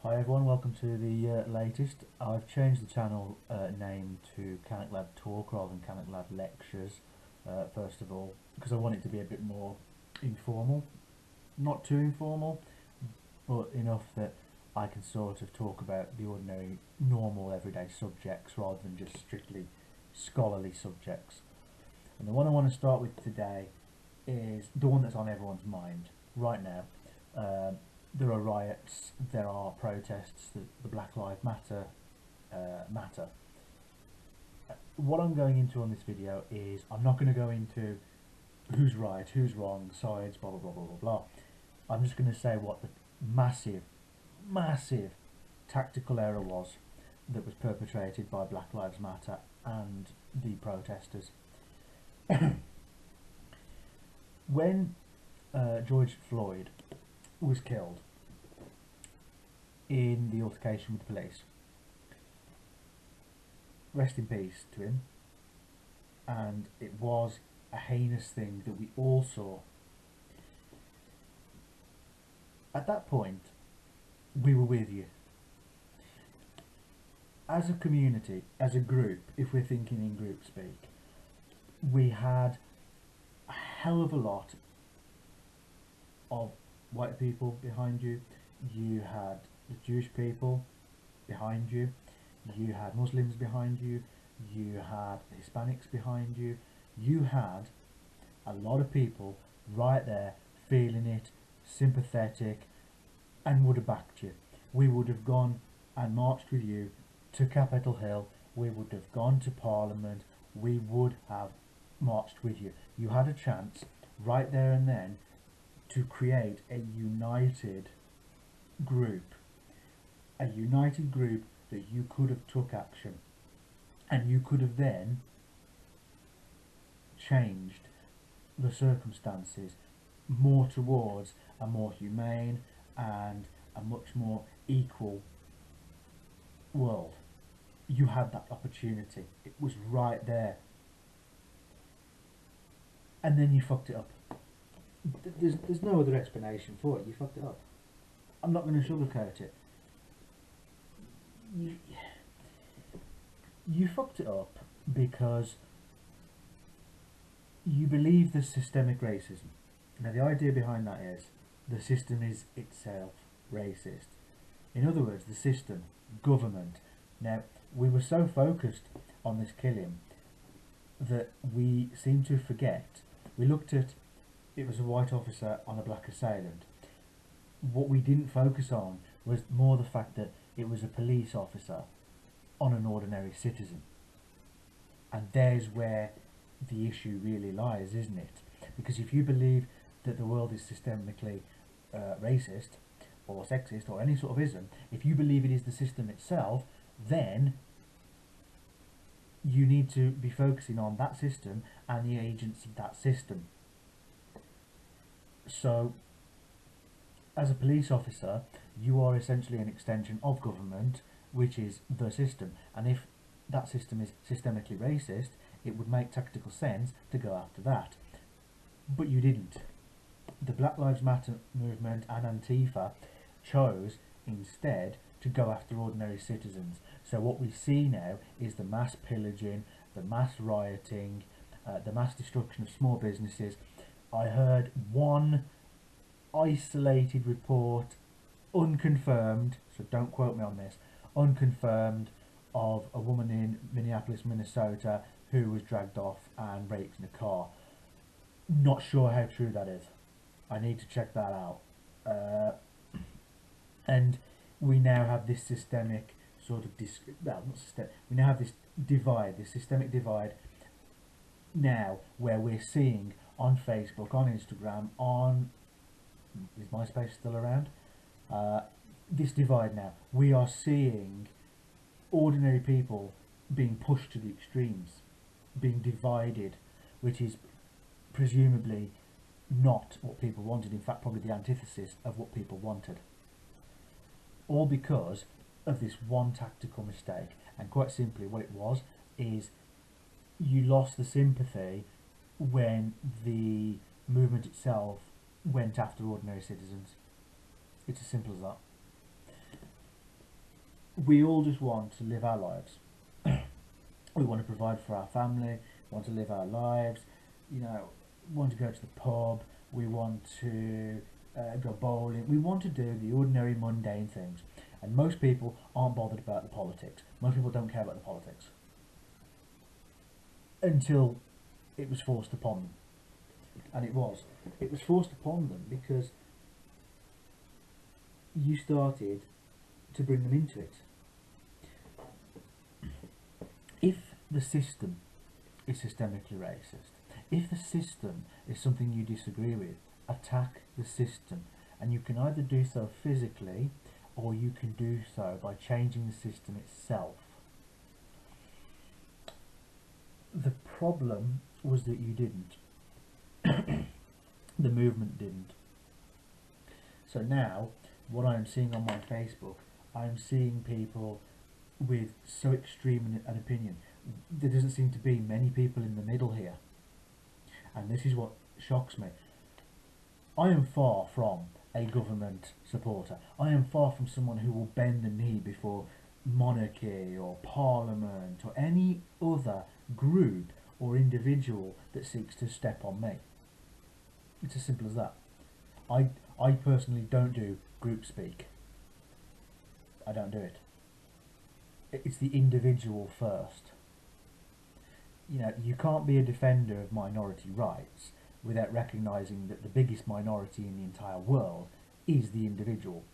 Hi everyone, welcome to the latest. I've changed the channel name to Canuck Lad Talk rather than Canuck Lad Lectures, first of all, because I want it to be a bit more informal. Not too informal, but enough that I can sort of talk about the ordinary, normal, everyday subjects rather than just strictly scholarly subjects. And the one I want to start with today is the one that's on everyone's mind right now. There are riots, there are protests, the Black Lives Matter. What I'm going into on this video is I'm not going to go into who's right, who's wrong, sides, blah blah blah blah blah blah. I'm just going to say what the massive tactical error was that was perpetrated by Black Lives Matter and the protesters. When George Floyd was killed in the altercation with the police, rest in peace to him, and it was a heinous thing that we all saw. At that point, we were with you. As a community, as a group, if we're thinking in group speak, we had a hell of a lot of white people behind you. You had the Jewish people behind you. You had Muslims behind you. You had Hispanics behind you. You had a lot of people right there feeling it, sympathetic, and would have backed you. We would have gone and marched with you to Capitol Hill. We would have gone to Parliament. We would have marched with you. You had a chance right there and then to create a united group that you could have took action, and you could have then changed the circumstances more towards a more humane and a much more equal world. You had that opportunity. It was right there, and then you fucked it up. There's no other explanation for it. You fucked it up. I'm not going to sugarcoat it. You fucked it up because you believe there's systemic racism. Now the idea behind that is the system is itself racist. In other words, the system, government. Now, we were so focused on this killing that we seem to forget. We looked at it was a white officer on a black assailant. What we didn't focus on was more the fact that it was a police officer on an ordinary citizen. And there's where the issue really lies, isn't it? Because if you believe that the world is systemically racist or sexist or any sort of ism, if you believe it is the system itself, then you need to be focusing on that system and the agents of that system. So, as a police officer, you are essentially an extension of government, which is the system. And if that system is systemically racist, it would make tactical sense to go after that. But you didn't. The Black Lives Matter movement and Antifa chose instead to go after ordinary citizens. So what we see now is the mass pillaging, the mass rioting, the mass destruction of small businesses. I heard one isolated report, unconfirmed, so don't quote me on this, unconfirmed, of a woman in Minneapolis, Minnesota who was dragged off and raped in a car. Not sure how true that is. I need to check that out. And we now have this systemic sort of we now have this divide, this systemic divide now, where we're seeing on Facebook, on Instagram, on is MySpace still around? This divide now. We are seeing ordinary people being pushed to the extremes, being divided, which is presumably not what people wanted. In fact, probably the antithesis of what people wanted. All because of this one tactical mistake. And quite simply, what it was is you lost the sympathy when the movement itself went after ordinary citizens. It's as simple as that. we all just want to live our lives. We want to provide for our family, want to live our lives, you know, want to go to the pub, we want to go bowling, we want to do the ordinary mundane things. And most people aren't bothered about the politics. Most people don't care about the politics until it was forced upon them. And it was. It was forced upon them because you started to bring them into it. If the system is systemically racist, if the system is something you disagree with, attack the system. And you can either do so physically or you can do so by changing the system itself. The problem was that you didn't. The movement didn't. So now, what I am seeing on my Facebook, I am seeing people with so extreme an opinion. There doesn't seem to be many people in the middle here. And this is what shocks me. I am far from a government supporter. I am far from someone who will bend the knee before monarchy or parliament or any other group or individual that seeks to step on me. It's as simple as that. I personally don't do group speak. I don't do it. It's the individual first. You know, you can't be a defender of minority rights without recognising that the biggest minority in the entire world is the individual.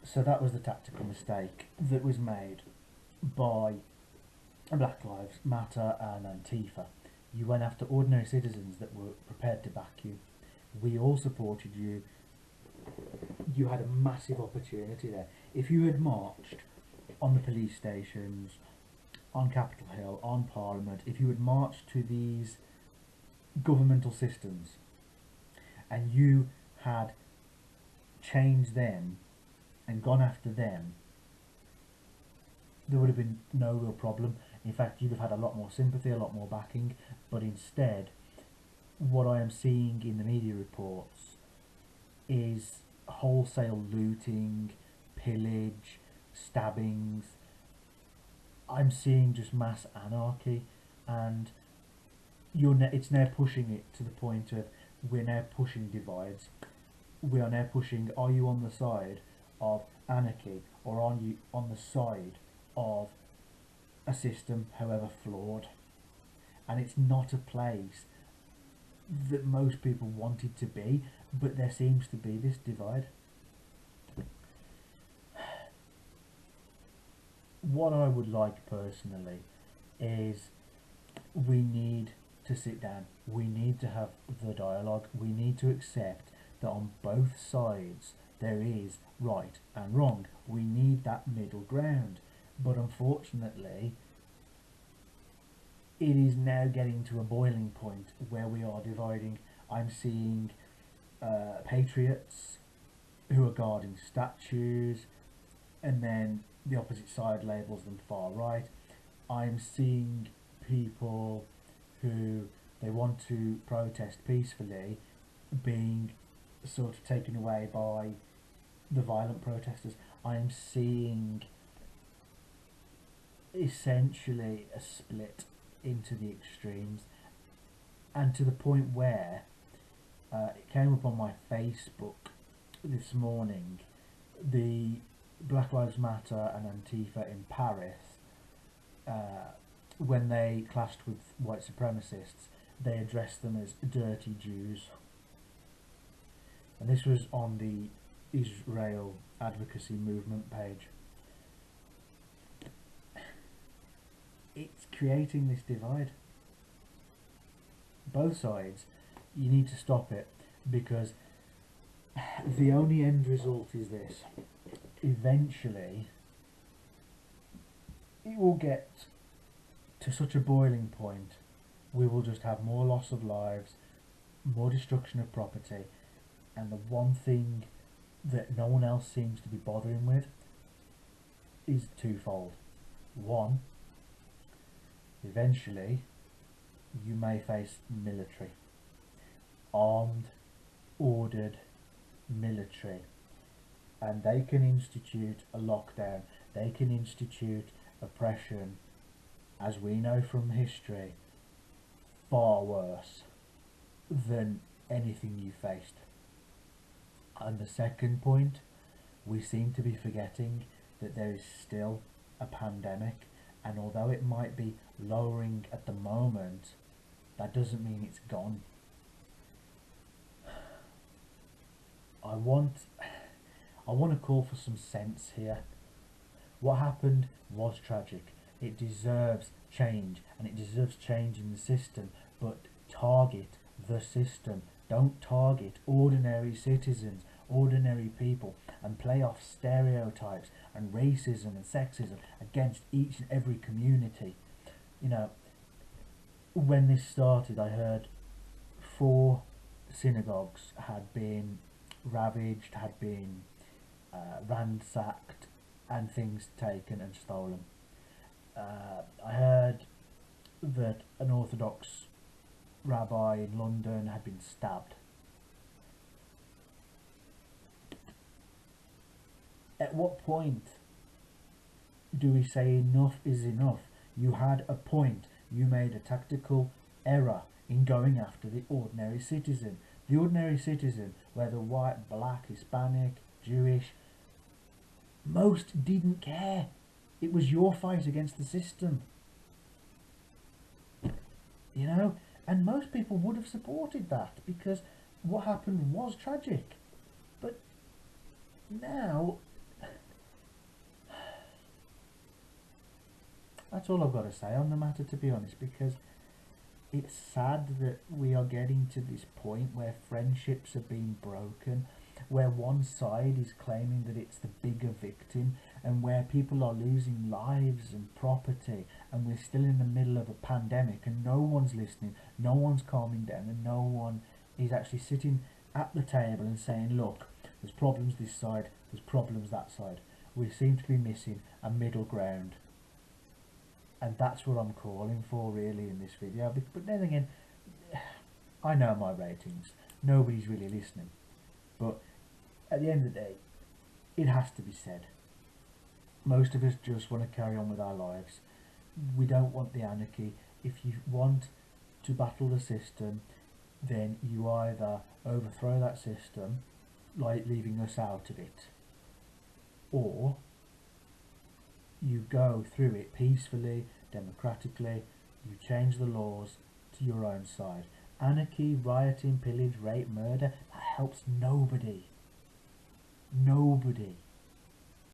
So that was the tactical mistake that was made by Black Lives Matter and Antifa. You went after ordinary citizens that were prepared to back you. We all supported you. You had a massive opportunity there. If you had marched on the police stations, on Capitol Hill, on Parliament, if you had marched to these governmental systems and you had changed them and gone after them, there would have been no real problem. In fact, you'd have had a lot more sympathy, a lot more backing. But instead, what I am seeing in the media reports is wholesale looting, pillage, stabbings. I'm seeing just mass anarchy, and it's now pushing it to the point of we're now pushing divides. We are now pushing, are you on the side of anarchy or are you on the side of a system, however flawed? And it's not a place that most people want it to be, but there seems to be this divide. What I would like personally is we need to sit down, we need to have the dialogue, we need to accept that on both sides there is right and wrong. We need that middle ground. But unfortunately, it is now getting to a boiling point where we are dividing. I'm seeing patriots who are guarding statues, and then the opposite side labels them far right. I'm seeing people who they want to protest peacefully being sort of taken away by the violent protesters. I'm seeing essentially a split into the extremes, and to the point where it came up on my Facebook this morning, the Black Lives Matter and Antifa in Paris, when they clashed with white supremacists, they addressed them as dirty Jews. And this was on the Israel Advocacy Movement page. It's creating this divide. Both sides, you need to stop it, because the only end result is this. Eventually, it will get to such a boiling point, we will just have more loss of lives, more destruction of property, and the one thing that no one else seems to be bothering with is twofold. One, eventually you may face military, armed, ordered military, and they can institute a lockdown, they can institute oppression, as we know from history, far worse than anything you faced. And the second point, we seem to be forgetting that there is still a pandemic, and although it might be lowering at the moment, that doesn't mean it's gone. I want I want to call for some sense here. What happened was tragic. It deserves change, and it deserves change in the system, but target the system. Don't target ordinary citizens, ordinary people, and play off stereotypes and racism and sexism against each and every community. You know, when this started, I heard 4 synagogues had been ravaged, had been ransacked, and things taken and stolen. I heard that an Orthodox rabbi in London had been stabbed. At what point do we say enough is enough? You had a point. You made a tactical error in going after the ordinary citizen. The ordinary citizen, whether white, black, Hispanic, Jewish, most didn't care. It was your fight against the system. You know? And most people would have supported that because what happened was tragic. But now, that's all I've got to say on the matter, to be honest, because it's sad that we are getting to this point where friendships are being broken, where one side is claiming that it's the bigger victim, and where people are losing lives and property, and we're still in the middle of a pandemic, and no one's listening, no one's calming down, and no one is actually sitting at the table and saying, look, there's problems this side, there's problems that side. We seem to be missing a middle ground. And that's what I'm calling for really in this video. But then again, I know my ratings. Nobody's really listening. But at the end of the day, it has to be said. Most of us just want to carry on with our lives. We don't want the anarchy. If you want to battle the system, then you either overthrow that system, like leaving us out of it, or you go through it peacefully, democratically, you change the laws to your own side. Anarchy, rioting, pillage, rape, murder, that helps nobody. Nobody.